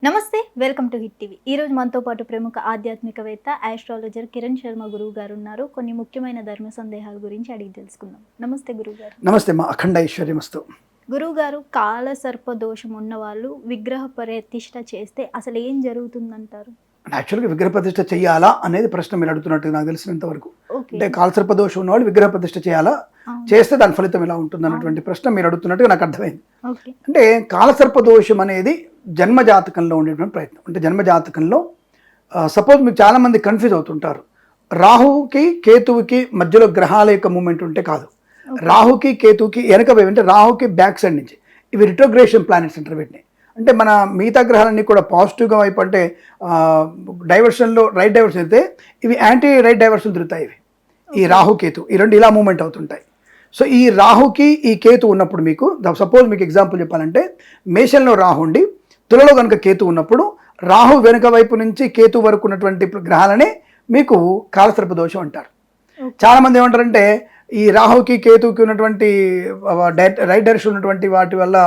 నమస్తే, welcome to hit TV. ఈ రోజు మనతో పాటు ప్రముఖ ఆధ్యాత్మికవేత్త ఆస్ట్రాలజర్ కిరణ్ శర్మ గురువు గారు ఉన్నారు. కొన్ని ముఖ్యమైన ధర్మ సందేహాల గురించి అడిగి తెలుసుకుందాం. నమస్తే గురువు గారు. నమస్తే మా అఖండ ఐశ్వర్యమస్తు. గురువు గారు, కాల సర్ప దోషం ఉన్న వాళ్ళు విగ్రహ ప్రతిష్ఠ చేస్తే అసలు ఏం జరుగుతుందంటారు? యాక్చువల్గా విగ్రహ ప్రతిష్ఠ చేయాలా అనేది ప్రశ్న మీరు అడుగుతున్నట్టు నాకు తెలిసినంత వరకు. ఓకే. అంటే కాలసర్ప దోషం ఉన్నవాళ్ళు విగ్రహ ప్రతిష్ఠ చేయాలా, చేస్తే దాని ఫలితం ఎలా ఉంటుంది అన్నటువంటి ప్రశ్న మీరు అడుగుతున్నట్టుగా నాకు అర్థమైంది. ఓకే. అంటే కాలసర్ప దోషం అనేది జన్మజాతకంలో ఉండేటువంటి ప్రయత్నం. అంటే జన్మజాతకంలో సపోజ్ మీకు చాలా మంది కన్ఫ్యూజ్ అవుతుంటారు. రాహువుకి కేతువుకి మధ్యలో గ్రహాల యొక్క మూమెంట్ ఉంటే కాదు, రాహుకి కేతువుకి వెనక వైపు అంటే రాహుకి బ్యాక్ సైడ్ నుంచి ఇవి రిట్రోగ్రేషన్ ప్లానెట్స్ అంటారు వీటిని. అంటే మన మిగతా గ్రహాలన్నీ కూడా పాజిటివ్గా వైపు అంటే డైవర్షన్లో రైట్ డైవర్షన్ అయితే ఇవి యాంటీ రైట్ డైవర్షన్ తిరుగుతాయి. ఇవి ఈ రాహు కేతు ఈ రెండు ఇలా మూమెంట్ అవుతుంటాయి. సో ఈ రాహుకి ఈ కేతు ఉన్నప్పుడు మీకు సపోజ్ మీకు ఎగ్జాంపుల్ చెప్పాలంటే మేషంలో రాహు ఉండి తులలో కనుక కేతు ఉన్నప్పుడు రాహు వెనుక వైపు నుంచి కేతు వరకు ఉన్నటువంటి గ్రహాలనే మీకు కాలసర్ప దోషం అంటారు. చాలామంది ఏమంటారంటే ఈ రాహుకి కేతువుకి ఉన్నటువంటి రైట్ డైరెక్షన్ ఉన్నటువంటి వాటి వల్ల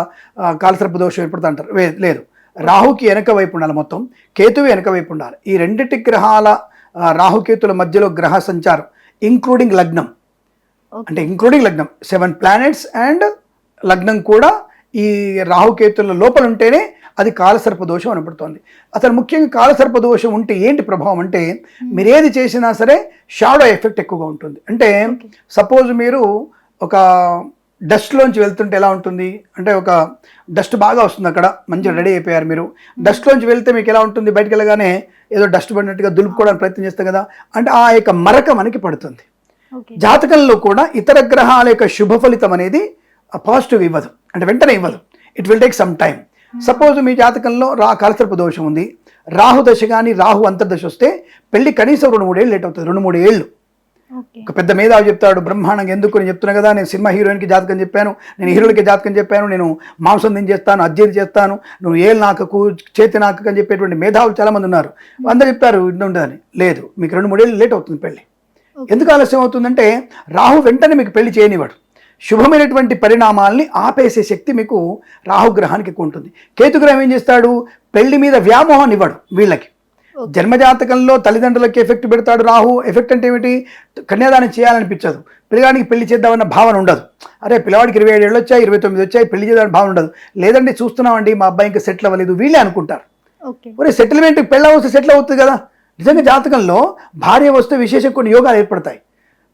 కాలసర్ప దోషం ఏర్పడుతుంది అంటారు. లేదు, రాహుకి వెనక వైపు ఉండాలి, మొత్తం కేతువు వెనక వైపు ఉండాలి. ఈ రెండిటి గ్రహాల రాహుకేతుల మధ్యలో గ్రహ సంచారం ఇంక్లూడింగ్ లగ్నం, అంటే ఇంక్లూడింగ్ లగ్నం 7 ప్లానెట్స్ అండ్ లగ్నం కూడా ఈ రాహుకేతుల లోపల ఉంటేనే అది కాలసర్ప దోషం అనబడుతోంది. అసలు ముఖ్యంగా కాలసర్ప దోషం ఉంటే ఏంటి ప్రభావం అంటే మీరు ఏది చేసినా సరే షాడో ఎఫెక్ట్ ఎక్కువగా ఉంటుంది. అంటే సపోజ్ మీరు ఒక డస్ట్లోంచి వెళ్తుంటే ఎలా ఉంటుంది అంటే ఒక డస్ట్ బాగా వస్తుంది, అక్కడ మంచిగా రెడీ అయిపోయారు మీరు, డస్ట్లోంచి వెళ్తే మీకు ఎలా ఉంటుంది, బయటకు వెళ్ళగానే ఏదో డస్ట్ పడినట్టుగా దులుపుకోవడానికి ప్రయత్నం చేస్తాం కదా, అంటే ఆ యొక్క మరక మనకి పడుతుంది. జాతకంలో కూడా ఇతర గ్రహాల యొక్క శుభ ఫలితం అనేది పాజిటివ్ ఇవ్వదు, అంటే వెంటనే ఇవ్వదు, it will take some time. Suppose మీ జాతకంలో కాలసర్ప దోషం ఉంది, రాహు దశ కానీ రాహు అంతర్దశ వస్తే పెళ్లి కనీసం 2-3 ఏళ్ళు లేట్ అవుతుంది. 2-3 ఏళ్ళు. ఒక పెద్ద మేధావి చెప్తాడు బ్రహ్మాండంగా, ఎందుకు నేను చెప్తున్నా కదా, నేను సినిమా హీరోయిన్కి జాతకం చెప్పాను, నేను హీరోలకి జాతకం చెప్పాను, నేను మాంసం దిని చేస్తాను, అజ్జీని చేస్తాను, నువ్వు ఏళ్ళు నాకకు చేతి నాకకు అని చెప్పేటువంటి మేధావులు చాలామంది ఉన్నారు. అందరూ చెప్తారు ఇది ఉండదని. లేదు, మీకు 2-3 ఏళ్ళు లేట్ అవుతుంది పెళ్లి. ఎందుకు ఆలస్యం అవుతుందంటే రాహు వెంటనే మీకు పెళ్లి చేయనివాడు. శుభమైనటువంటి పరిణామాల్ని ఆపేసే శక్తి మీకు రాహుగ్రహానికి ఎక్కువ ఉంటుంది. కేతుగ్రహం ఏం చేస్తాడు, పెళ్లి మీద వ్యామోహాన్ని ఇవ్వడు వీళ్ళకి. జన్మజాతకంలో తల్లిదండ్రులకి ఎఫెక్ట్ పెడతాడు రాహు. ఎఫెక్ట్ అంటే ఏమిటి, కన్యాదానం చేయాలనిపించదు, పిల్లగాడికి పెళ్లి చేద్దామన్న భావన ఉండదు. అరే పిల్లవాడికి 27 ఏళ్ళు వచ్చాయి, 29 వచ్చాయి, పెళ్లి చేద్దామని భావన ఉండదు. లేదండి చూస్తున్నామండి మా అబ్బాయి ఇంకా సెటిల్ అవ్వలేదు, వీళ్ళే అనుకుంటారు. ఒరే సెటిల్మెంట్ పెళ్ళి వస్తే సెటిల్ అవుతుంది కదా. నిజంగా జాతకంలో భార్య వస్తే విశేష కొన్ని యోగాలు ఏర్పడతాయి,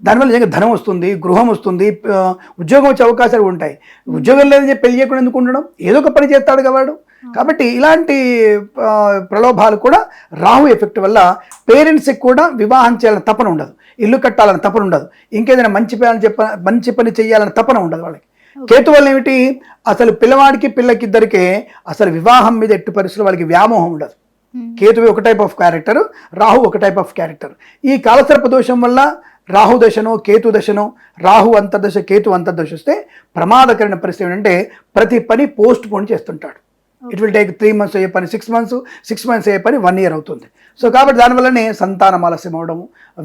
దానివల్ల నిజంగా ధనం వస్తుంది, గృహం వస్తుంది, ఉద్యోగం వచ్చే అవకాశాలు ఉంటాయి. ఉద్యోగం లేదని చెప్పి పెళ్లి చేయకుండా ఎందుకు ఉండడం, ఏదో ఒక పని చేస్తాడు కాబట్టి. కాబట్టి ఇలాంటి ప్రలోభాలు కూడా రాహు ఎఫెక్ట్ వల్ల పేరెంట్స్కి కూడా వివాహం చేయాలని తపన ఉండదు, ఇల్లు కట్టాలని తపన ఉండదు, ఇంకేదైనా మంచి పని చేయాలని తపన ఉండదు వాళ్ళకి. కేతు వల్ల ఏమిటి, అసలు పిల్లవాడికి పిల్లకి ఇద్దరికే అసలు వివాహం మీద ఎట్టి పరిస్థితుల్లో వాళ్ళకి వ్యామోహం ఉండదు. కేతువు ఒక టైప్ ఆఫ్ క్యారెక్టర్, రాహు ఒక టైప్ ఆఫ్ క్యారెక్టర్. ఈ కాలసర్ప దోషం వల్ల రాహు దశనో కేతు దశనో, రాహు అంతర్దశ కేతు అంతర్దశ వస్తే ప్రమాదకరమైన పరిస్థితి ఏంటంటే ప్రతి పని పోస్ట్ పోన్ చేస్తుంటాడు. ఇట్ విల్ టేక్ 3 months అయ్యే పని 6 months, 6 months అయ్యే పని 1 year అవుతుంది. సో కాబట్టి దానివల్లనే సంతానం ఆలస్యం అవడం,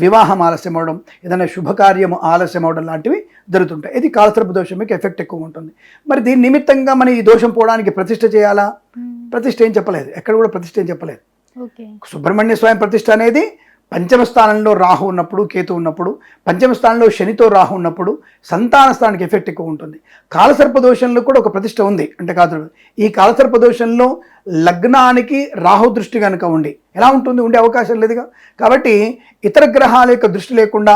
వివాహం ఆలస్యం అవడం, ఏదైనా శుభకార్యము ఆలస్యం అవడం లాంటివి జరుగుతుంటాయి. ఇది కాలసర్ప దోషం మీకు ఎఫెక్ట్ ఎక్కువ ఉంటుంది. మరి దీని నిమిత్తంగా మనం ఈ దోషం పోవడానికి ప్రతిష్ఠ చేయాలా? ప్రతిష్ఠ ఏం చెప్పలేదు, ఎక్కడ కూడా ప్రతిష్ఠ ఏం చెప్పలేదు. సుబ్రహ్మణ్య స్వామి ప్రతిష్ఠ అనేది పంచమ స్థానంలో రాహు ఉన్నప్పుడు, కేతు ఉన్నప్పుడు, పంచమ స్థానంలో శనితో రాహు ఉన్నప్పుడు సంతాన స్థానానికి ఎఫెక్ట్ ఎక్కువ ఉంటుంది. కాలసర్ప దోషంలో కూడా ఒక ప్రతిష్ఠ ఉంది. అంటే కాదు, ఈ కాలసర్ప దోషంలో లగ్నానికి రాహు దృష్టి కనుక ఉండి ఎలా ఉంటుంది, ఉండే అవకాశం లేదుగా. కాబట్టి ఇతర గ్రహాల యొక్క దృష్టి లేకుండా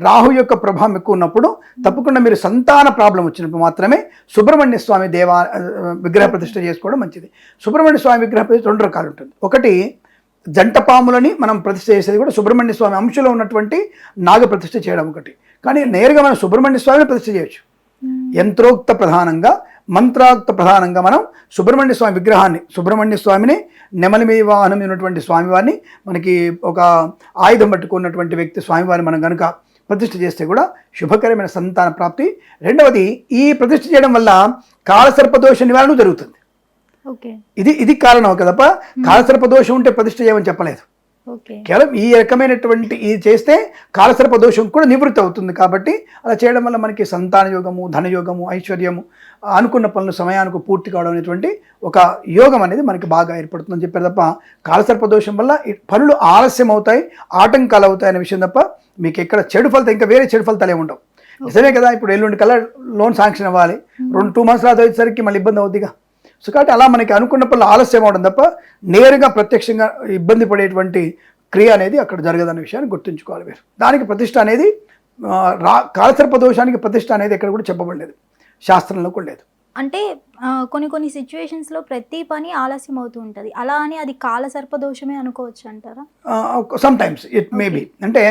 రాహు యొక్క ప్రభావం ఎక్కువ ఉన్నప్పుడు తప్పకుండా మీరు సంతాన ప్రాబ్లం వచ్చినప్పుడు మాత్రమే సుబ్రహ్మణ్య స్వామి విగ్రహ ప్రతిష్ఠ చేసుకోవడం మంచిది. సుబ్రహ్మణ్య స్వామి విగ్రహ ప్రతిష్ఠ 2 రకాలు ఉంటుంది. ఒకటి జంట పాములని మనం ప్రతిష్ఠ చేసేది కూడా సుబ్రహ్మణ్య స్వామి అంశంలో ఉన్నటువంటి నాగ ప్రతిష్ఠ చేయడం ఒకటి. కానీ నేరుగా మనం సుబ్రహ్మణ్య స్వామిని ప్రతిష్ఠ చేయొచ్చు. యంత్రోక్త ప్రధానంగా, మంత్రాక్త ప్రధానంగా మనం సుబ్రహ్మణ్య స్వామి విగ్రహాన్ని, సుబ్రహ్మణ్య స్వామిని నెమలి మీద వాహనం ఉన్నటువంటి స్వామివారిని, మనకి ఒక ఆయుధం పట్టుకున్నటువంటి వ్యక్తి స్వామివారిని మనం కనుక ప్రతిష్ఠ చేస్తే కూడా శుభకరమైన సంతాన ప్రాప్తి. రెండవది, ఈ ప్రతిష్ఠ చేయడం వల్ల కాలసర్ప దోష నివారణ జరుగుతుంది. ఇది కారణం కదప. కాలసర్ప దోషం ఉంటే ప్రతిష్ఠ చేయమని చెప్పలేదు. ఓకే. కేవలం ఈ రకమైనటువంటి ఇది చేస్తే కాలసర్ప దోషం కూడా నివృత్తి అవుతుంది. కాబట్టి అలా చేయడం వల్ల మనకి సంతాన యోగము, ధనయోగము, ఐశ్వర్యము, అనుకున్న పనులు సమయానికి పూర్తి కావడం అనేటువంటి ఒక యోగం అనేది మనకి బాగా ఏర్పడుతుందని చెప్పారు తప్ప కాలసర్ప దోషం వల్ల పనులు ఆలస్యం అవుతాయి, ఆటంకాలు అవుతాయి అనే విషయం తప్ప మీకు ఎక్కడ చెడు ఫలితం, ఇంకా వేరే చెడు ఫలితాలు ఏమి ఉండవు. నిజమే కదా, ఇప్పుడు ఎల్లుండి కల్లా లోన్ శాంక్షన్ అవ్వాలి, 2 months రాదు వచ్చేసరికి మళ్ళీ ఇబ్బంది అవుతుందిగా. సో కాబట్టి అలా మనకి అనుకున్న పనులు ఆలస్యం అవడం తప్ప నేరుగా ప్రత్యక్షంగా ఇబ్బంది పడేటువంటి క్రియ అనేది అక్కడ జరగదన్న విషయాన్ని గుర్తుంచుకోవాలి మీరు. దానికి ప్రతిష్ట అనేది కాలసర్ప దోషానికి ప్రతిష్ట అనేది ఎక్కడ కూడా చెప్పబడలేదు, శాస్త్రంలో కూడా లేదు. అంటే కొన్ని సిచ్యువేషన్స్లో ప్రతి పని ఆలస్యం అవుతూ ఉంటుంది, అలా అని అది కాలసర్ప దోషమే అనుకోవచ్చు అంటారా? Some times it may be. అంటే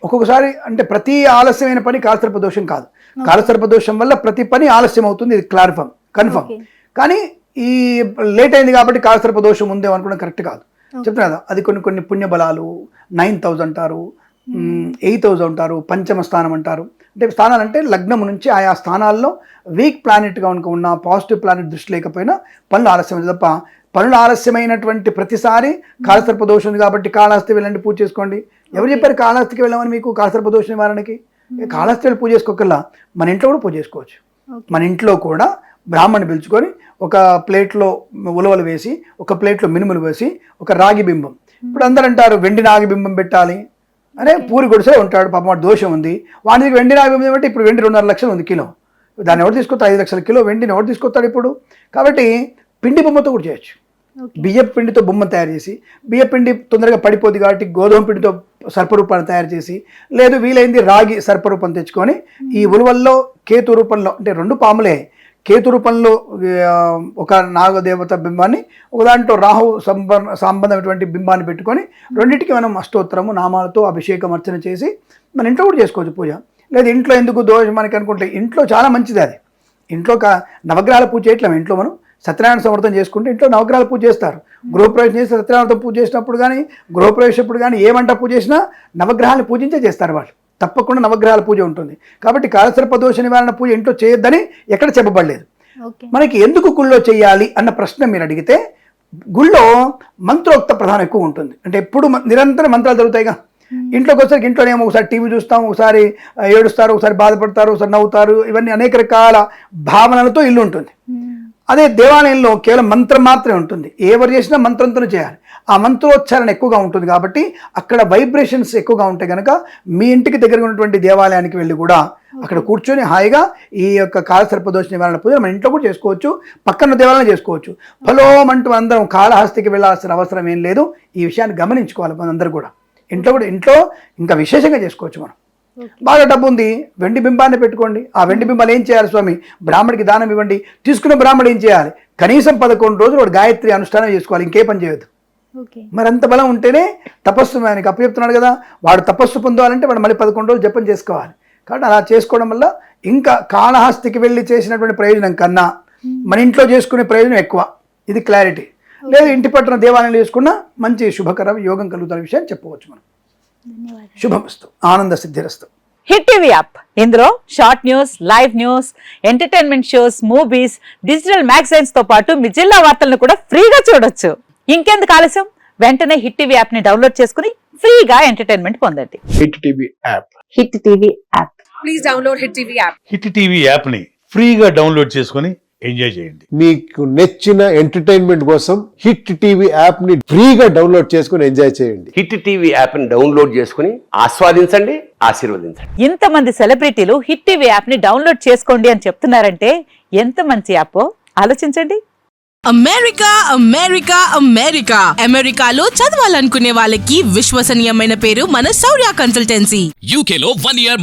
ఒక్కొక్కసారి అంటే ప్రతి ఆలస్యమైన పని కాలసర్ప దోషం కాదు. కాలసర్ప దోషం వల్ల ప్రతి పని ఆలస్యం అవుతుంది, ఇది కన్ఫర్మ్. కానీ ఈ లేట్ అయింది కాబట్టి కాలసర్ప దోషం ఉందేమో అనుకోవడం కరెక్ట్ కాదు. చెప్తున్నా కదా, అది కొన్ని పుణ్యబలాలు 9,000 అంటారు, 8,000 అంటారు, పంచమ స్థానం అంటారు. అంటే స్థానాలు అంటే లగ్నం నుంచి ఆయా స్థానాల్లో వీక్ ప్లానెట్గా ఉన్న పాజిటివ్ ప్లానెట్ దృష్టి లేకపోయినా పనులు ఆలస్యం తప్ప పనులు ఆలస్యమైనటువంటి ప్రతిసారి కాలసర్ప దోషం ఉంది కాబట్టి కాళహస్తి వెళ్ళండి పూజ చేసుకోండి. ఎవరు చెప్పారు కాళహస్తికి వెళ్ళమని మీకు కాలసర్ప దోష నివారణకి? కాళహస్తి వెళ్ళి పూజ చేసుకోకల్లా మన ఇంట్లో కూడా పూజ చేసుకోవచ్చు. మన ఇంట్లో కూడా బ్రాహ్మణ్ణి పిలుచుకొని ఒక ప్లేట్లో ఉలవలు వేసి, ఒక ప్లేట్లో మినుములు వేసి, ఒక రాగి బింబం. ఇప్పుడు అందరూ అంటారు వెండి నాగి బింబం పెట్టాలి అనే, పూరి గుడిసే ఉంటాడు పాపం, వాడు దోషం ఉంది, వాడికి వెండి నాగి బింబం అంటే ఇప్పుడు వెండి 2.5 లక్షలు ఉంది కిలో, దాన్ని ఎవరు తీసుకొస్తారు? 5 లక్షల కిలో వెండిని ఎవరు తీసుకొస్తాడు ఇప్పుడు? కాబట్టి పిండి బొమ్మతో కూడా చేయొచ్చు. బియ్యపు పిండితో బొమ్మ తయారు చేసి, బియ్యపు పిండి తొందరగా పడిపోద్ది కాబట్టి గోధుమ పిండితో సర్పరూపాన్ని తయారు చేసి, లేదు వీలైంది రాగి సర్పరూపం తెచ్చుకొని ఈ ఉలువల్లో కేతు రూపంలో, అంటే 2 పాములే, కేతు రూపంలో ఒక నాగదేవత బింబాన్ని, ఒక దాంట్లో రాహు సంబంధమైనటువంటి బింబాన్ని పెట్టుకొని రెండింటికి మనం అష్టోత్తరము నామాలతో అభిషేకం అర్చన చేసి మన ఇంట్లో కూడా చేసుకోవచ్చు పూజ. లేదు ఇంట్లో ఎందుకు దోషం మనకి అనుకుంటే, ఇంట్లో చాలా మంచిది అది. ఇంట్లో నవగ్రహాల పూజ చేయట్లేము, ఇంట్లో మనం సత్యనారాయణ సమర్థం చేసుకుంటే ఇంట్లో నవగ్రహాల పూజ చేస్తారు. గృహప్రవేశం చేసి సత్యనారాయణ పూజ చేసినప్పుడు కానీ, గృహప్రవేశప్పుడు కానీ ఏమంట పూజ చేసినా నవగ్రహాలను పూజించే చేస్తారు వాళ్ళు. తప్పకుండా నవగ్రహాల పూజ ఉంటుంది. కాబట్టి కాలసర్ప దోష నివారణ పూజ ఇంట్లో చేయొద్దని ఎక్కడ చెప్పబడలేదు. మనకి ఎందుకు గుళ్ళో చేయాలి అన్న ప్రశ్న మీరు అడిగితే, గుళ్ళో మంత్రోక్త ప్రధానం ఎక్కువ ఉంటుంది. అంటే ఎప్పుడు నిరంతరం మంత్రాలు జరుగుతాయిగా. ఇంట్లోకి వచ్చేసరికి ఇంట్లోనేమో ఒకసారి టీవీ చూస్తాం, ఒకసారి ఏడుస్తారు, ఒకసారి బాధపడతారు, ఒకసారి నవ్వుతారు, ఇవన్నీ అనేక రకాల భావనలతో ఇల్లు ఉంటుంది. అదే దేవాలయంలో కేవలం మంత్రం మాత్రమే ఉంటుంది. ఎవరు చేసినా మంత్రంతో చేయాలి, ఆ మంత్రోచ్చారణ ఎక్కువగా ఉంటుంది. కాబట్టి అక్కడ వైబ్రేషన్స్ ఎక్కువగా ఉంటాయి కనుక మీ ఇంటికి దగ్గర ఉన్నటువంటి దేవాలయానికి వెళ్ళి కూడా అక్కడ కూర్చొని హాయిగా ఈ యొక్క కాలసర్పదోష నివారణ పూజ మన ఇంట్లో కూడా చేసుకోవచ్చు, పక్కన దేవాలయం చేసుకోవచ్చు. ఫలోమంటూ అందరం కాళహస్తికి వెళ్ళాల్సిన అవసరం ఏం లేదు. ఈ విషయాన్ని గమనించుకోవాలి మనందరూ కూడా. ఇంట్లో ఇంకా విశేషంగా చేసుకోవచ్చు. మనం బాగా డబ్బు ఉంది, వెండి బింబాన్ని పెట్టుకోండి. ఆ వెండి బింబాలు ఏం చేయాలి? స్వామి బ్రాహ్మడికి దానం ఇవ్వండి. తీసుకున్న బ్రాహ్మడు ఏం చేయాలి? కనీసం 11 రోజులు వాడు గాయత్రి అనుష్ఠానం చేసుకోవాలి, ఇంకే పని చేయొద్దు. మరి అంత బలం ఉంటేనే తపస్సు ఆయనకి అప్పచెప్తున్నాడు కదా, వాడు తపస్సు పొందాలంటే వాడు మళ్ళీ 11 రోజులు జపం చేసుకోవాలి. కాబట్టి అలా చేసుకోవడం వల్ల ఇంకా కాళహస్తికి వెళ్ళి చేసినటువంటి ప్రయోజనం కన్నా మన ఇంట్లో చేసుకునే ప్రయోజనం ఎక్కువ. ఇది క్లారిటీ. లేదు ఇంటి పట్టున దేవాలయంలో చేసుకున్నా మంచి శుభకరం యోగం కలుగుతున్న విషయాన్ని చెప్పవచ్చు మనం. శుభమస్తు, ఆనంద సిద్ధిరస్తు. హిట్ టీవీ యాప్, ఇందులో short news, live news, entertainment shows, movies, digital magazines తో పాటు మీ జిల్లా వార్తలను కూడా ఫ్రీగా చూడొచ్చు. ఇంకెందుకు ఆలస్యం, వెంటనే హిట్ టీవీ యాప్ ని డౌన్లోడ్ చేసుకుని ఫ్రీగా ఎంటర్టైన్మెంట్ పొందండి. Hit TV app. Hit TV app. Please download hit TV app. Hit TV app ని ఫ్రీగా డౌన్లోడ్ చేసుకుని ఎంజాయ్ చేయండి. మీకు నచ్చిన ఎంటర్టైన్మెంట్ కోసం హిట్ టీవీ యాప్ ని ఫ్రీగా డౌన్లోడ్ చేసుకుని ఎంజాయ్ చేయండి. హిట్ టీవీ యాప్ ని డౌన్లోడ్ చేసుకుని ఆస్వాదించండి, ఆశీర్వదించండి. ఇంతమంది సెలబ్రిటీలు హిట్ టీవీ యాప్ ని డౌన్లోడ్ చేసుకోండి అని చెప్తున్నారంటే ఎంత మంచి యాప్ ఆలోచించండి. అమెరికా అమెరికాలో చదవాలనుకునే వాళ్ళకి విశ్వసనీయమైన పేరు మన శౌర్య కన్సల్టెన్సీ. UK లో 1 year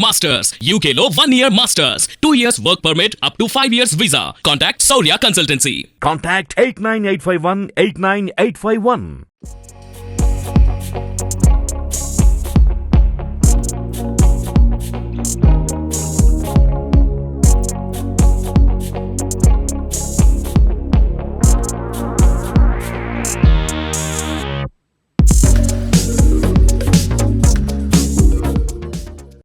masters. 2 years work permit up to 5 years visa. Contact Saurya Consultancy. Contact 89851 89851.